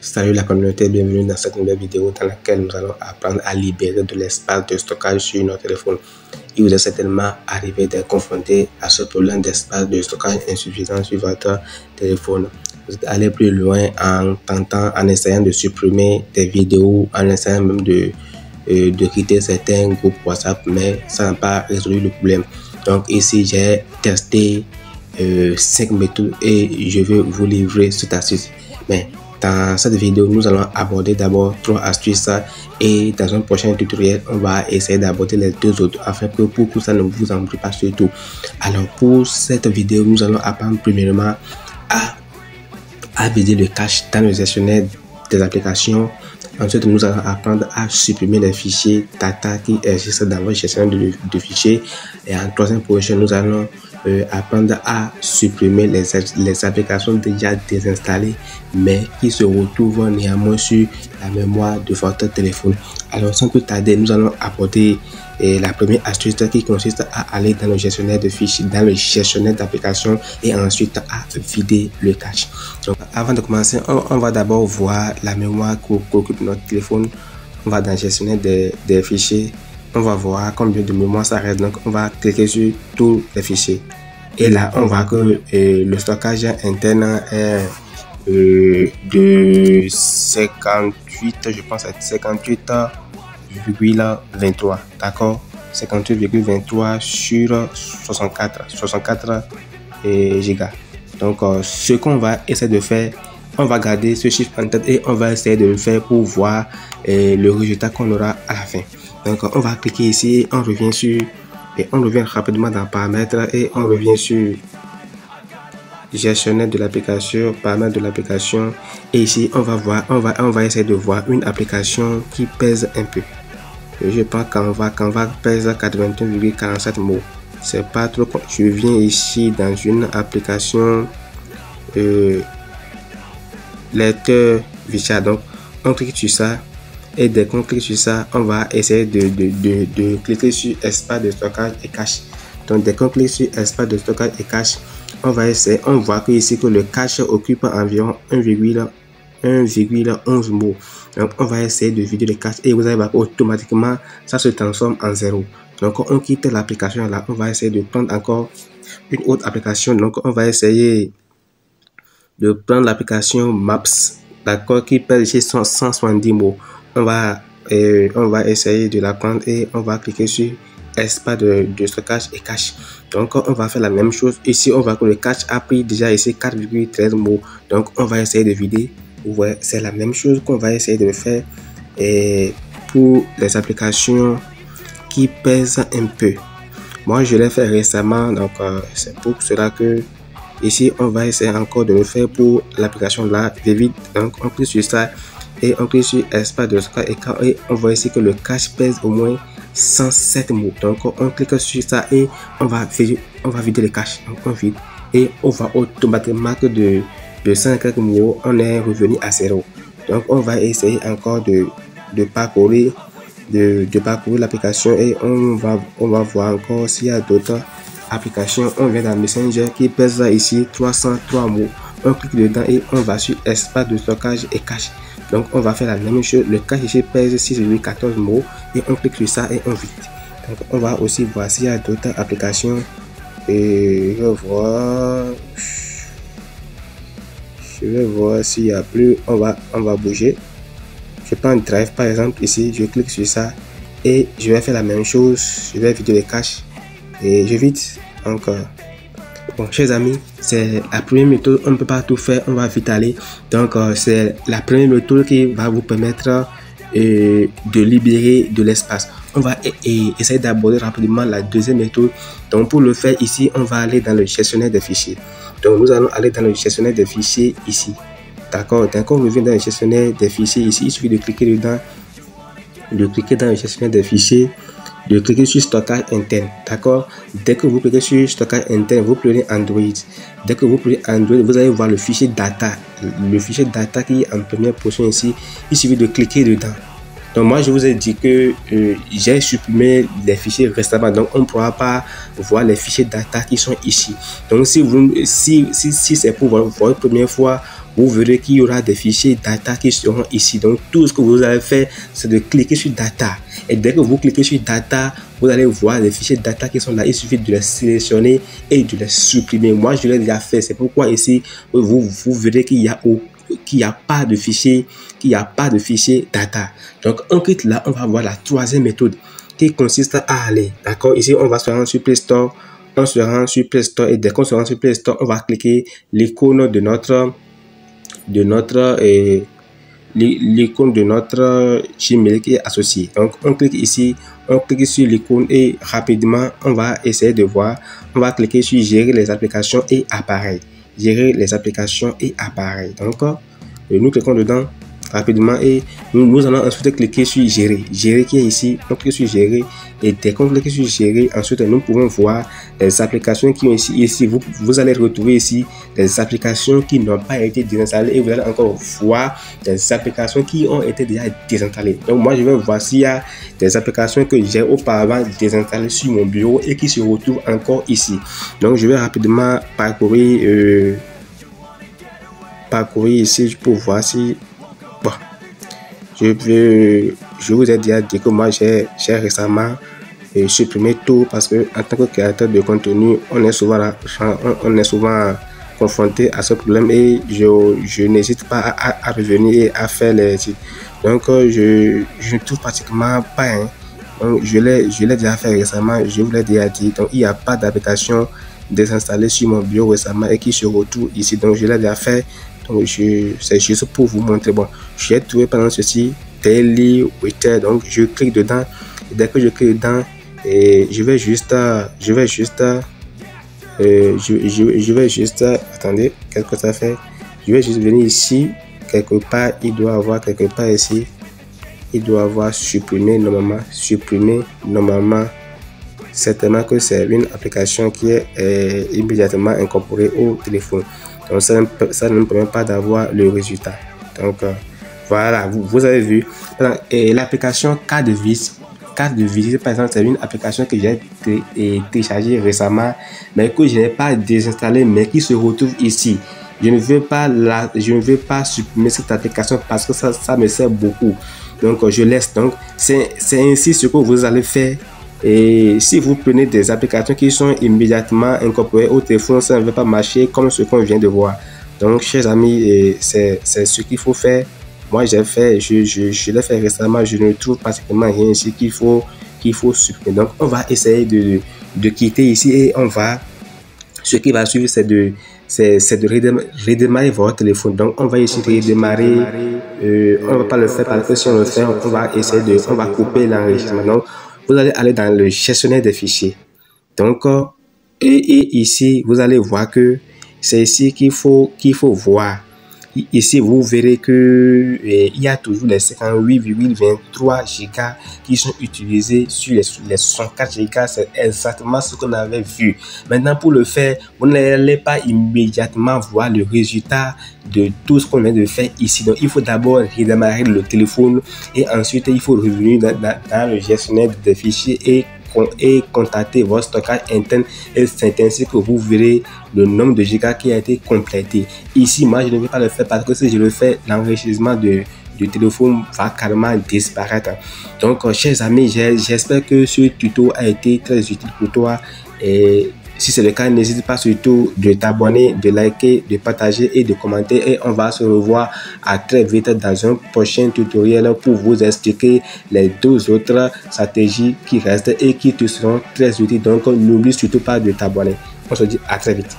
Salut la communauté, bienvenue dans cette nouvelle vidéo dans laquelle nous allons apprendre à libérer de l'espace de stockage sur notre téléphone. Il vous est certainement arrivé d'être confronté à ce problème d'espace de stockage insuffisant sur votre téléphone. Vous êtes allé plus loin en essayant de supprimer des vidéos, en essayant même de quitter certains groupes WhatsApp, mais ça n'a pas résolu le problème. Donc ici, j'ai testé 5 méthodes et je vais vous livrer cette astuce. Mais dans cette vidéo, nous allons aborder d'abord 3 astuces et dans un prochain tutoriel, on va essayer d'aborder les 2 autres afin que pour que ça ne vous embrouille pas surtout. Alors pour cette vidéo, nous allons apprendre premièrement à vider le cache dans le gestionnaire des applications. Ensuite, nous allons apprendre à supprimer les fichiers data qui existent dans votre gestionnaire de fichiers. Et en troisième position, nous allons apprendre à supprimer les applications déjà désinstallées mais qui se retrouvent néanmoins sur la mémoire de votre téléphone. Alors sans plus tarder, nous allons aborder la première astuce qui consiste à aller dans le gestionnaire de fichiers, dans le gestionnaire d'applications et ensuite à vider le cache. Donc avant de commencer, on va d'abord voir la mémoire qu'occupe notre téléphone. On va dans le gestionnaire des fichiers. On va voir combien de mémoire ça reste. Donc on va cliquer sur tous les fichiers et là on voit que le stockage interne est de 58, je pense à 58,23, d'accord, 58,23 sur 64 gigas. Donc ce qu'on va essayer de faire, on va garder ce chiffre en tête et on va essayer de le faire pour voir le résultat qu'on aura à la fin. Donc on va cliquer ici, on revient rapidement dans paramètres et on revient sur gestionnaire de l'application, paramètres de l'application, et ici on va essayer de voir une application qui pèse un peu. Je pense Canva pèse 81,47 mots. C'est pas trop. Je viens ici dans une application lecteur visuel. Donc on clique sur ça et dès qu'on clique sur ça, on va essayer de cliquer sur espace de stockage et cache. Donc dès qu'on clique sur espace de stockage et cache, on va essayer, on voit que ici que le cache occupe environ 1,11 mots. Donc on va essayer de vider le cache et vous allez voir automatiquement ça se transforme en 0. Donc on quitte l'application là, on va essayer de prendre encore une autre application. Donc on va essayer de prendre l'application Maps, d'accord, qui pèse ici 170 mots. On va essayer de la prendre et on va cliquer sur espace de stockage et cache. Donc on va faire la même chose ici. On voit que le cache a pris déjà ici 4,13 mots. Donc on va essayer de vider. Ouais, c'est la même chose qu'on va essayer de faire pour les applications qui pèsent un peu. Moi je l'ai fait récemment, donc c'est pour cela que ici on va essayer encore de le faire pour l'application là, vide. Donc on clique sur ça et on clique sur espace de stockage et on voit ici que le cache pèse au moins 107 mots. Donc on clique sur ça et on va vider le cache. Donc on vide et on va automatiquement que de 5 mots on est revenu à 0. Donc on va essayer encore de parcourir l'application et on va voir encore s'il y a d'autres applications. On vient dans Messenger qui pèse ici 303 mots. On clique dedans et on va sur espace de stockage et cache. Donc on va faire la même chose. Le cache ici pèse 6,14 mots et on clique sur ça et on vide. Donc on va aussi voir s'il y a d'autres applications et je vais voir s'il y a plus. On va bouger. Je prends Drive par exemple ici, je clique sur ça et je vais faire la même chose. Je vais vider les caches et je vide encore. Bon, chers amis, c'est la première méthode. On ne peut pas tout faire, on va vite aller. Donc c'est la première méthode qui va vous permettre de libérer de l'espace. On va essayer d'aborder rapidement la deuxième méthode. Donc pour le faire ici, on va aller dans le gestionnaire des fichiers. Donc nous allons aller dans le gestionnaire des fichiers ici. D'accord, donc on revient dans le gestionnaire des fichiers ici. Il suffit de cliquer dedans, de cliquer dans le gestionnaire des fichiers, de cliquer sur stockage interne. D'accord, dès que vous cliquez sur stockage interne, vous prenez Android. Dès que vous prenez Android, vous allez voir le fichier data. Le fichier data qui est en première position ici. Il suffit de cliquer dedans. Donc moi je vous ai dit que j'ai supprimé les fichiers récemment, donc on ne pourra pas voir les fichiers data qui sont ici. Donc si c'est pour votre première fois, vous verrez qu'il y aura des fichiers data qui seront ici. Donc, tout ce que vous allez faire, c'est de cliquer sur data. Et dès que vous cliquez sur data, vous allez voir les fichiers data qui sont là. Il suffit de les sélectionner et de les supprimer. Moi, je l'ai déjà fait. C'est pourquoi ici, vous verrez qu'il n'y a pas de fichier, data. Donc, on clique là, on va voir la troisième méthode qui consiste à aller. D'accord? Ici, on va se rendre sur Play Store. On se rend sur Play Store et dès qu'on se rend sur Play Store, on va cliquer l'icône de notre Gmail qui est associé. Donc, on clique ici, on clique sur l'icône et rapidement, on va essayer de voir. On va cliquer sur gérer les applications et appareils. Gérer les applications et appareils. Donc, nous cliquons dedans rapidement et nous allons ensuite cliquer sur gérer qui est ici. On clique sur gérer et dès qu'on clique sur gérer, ensuite nous pouvons voir les applications qui ont ici. Vous allez retrouver ici des applications qui n'ont pas été désinstallées et vous allez encore voir des applications qui ont été déjà désinstallées. Donc moi je vais voir s'il y a des applications que j'ai auparavant désinstallées sur mon bureau et qui se retrouvent encore ici. Donc je vais rapidement parcourir ici pour voir si je vous ai déjà dit que moi j'ai récemment supprimé tout parce que en tant que créateur de contenu, on est souvent confronté à ce problème et je n'hésite pas à revenir et à faire les titres. Donc je ne trouve pratiquement pas. Donc je l'ai déjà fait récemment, je vous l'ai déjà dit. Donc il n'y a pas d'application désinstallée sur mon bureau récemment et qui se retrouve ici. Donc je l'ai déjà fait. Donc c'est juste pour vous montrer. Bon, j'ai trouvé pendant ceci Daily Writer. Donc je clique dedans et dès que je clique dedans et je vais juste attendez, qu'est-ce que ça fait? Je vais juste venir ici quelque part. Il doit avoir quelque part ici. Il doit avoir supprimé normalement. Certainement que c'est une application qui est immédiatement incorporée au téléphone. Donc ça ne me permet pas d'avoir le résultat. Donc voilà, vous avez vu. Et l'application carte de visite, par exemple, c'est une application que j'ai téléchargée récemment, mais que je n'ai pas désinstallée, mais qui se retrouve ici. Je ne veux pas supprimer cette application parce que ça me sert beaucoup. Donc je laisse. Donc c'est ainsi ce que vous allez faire. Et si vous prenez des applications qui sont immédiatement incorporées au téléphone, ça ne va pas marcher comme ce qu'on vient de voir. Donc, chers amis, c'est ce qu'il faut faire. Moi, j'ai fait, je l'ai fait récemment. Je ne trouve pratiquement rien ici qu'il faut supprimer. Donc, on va essayer de quitter ici et ce qui va suivre, c'est de redémarrer votre téléphone. Donc, on va ici redémarrer. On ne va pas le faire parce que si on le fait, on va couper l'enregistrement. Donc, vous allez aller dans le gestionnaire des fichiers. Donc, et ici, vous allez voir que c'est ici qu'il faut voir. Ici, vous verrez que il y a toujours les 58,23 Go qui sont utilisés sur les 64 Go. C'est exactement ce qu'on avait vu. Maintenant, pour le faire, vous n'allez pas immédiatement voir le résultat de tout ce qu'on vient de faire ici. Donc, il faut d'abord redémarrer le téléphone et ensuite, il faut revenir dans le gestionnaire des fichiers et contacter votre stockage interne et c'est ainsi que vous verrez le nombre de gigas qui a été complété. Ici, moi, je ne vais pas le faire parce que si je le fais, l'enrichissement du téléphone va carrément disparaître. Donc, chers amis, j'espère que ce tuto a été très utile pour toi et si c'est le cas, n'hésite pas surtout de t'abonner, de liker, de partager et de commenter. Et on va se revoir à très vite dans un prochain tutoriel pour vous expliquer les 2 autres stratégies qui restent et qui te seront très utiles. Donc, n'oublie surtout pas de t'abonner. On se dit à très vite.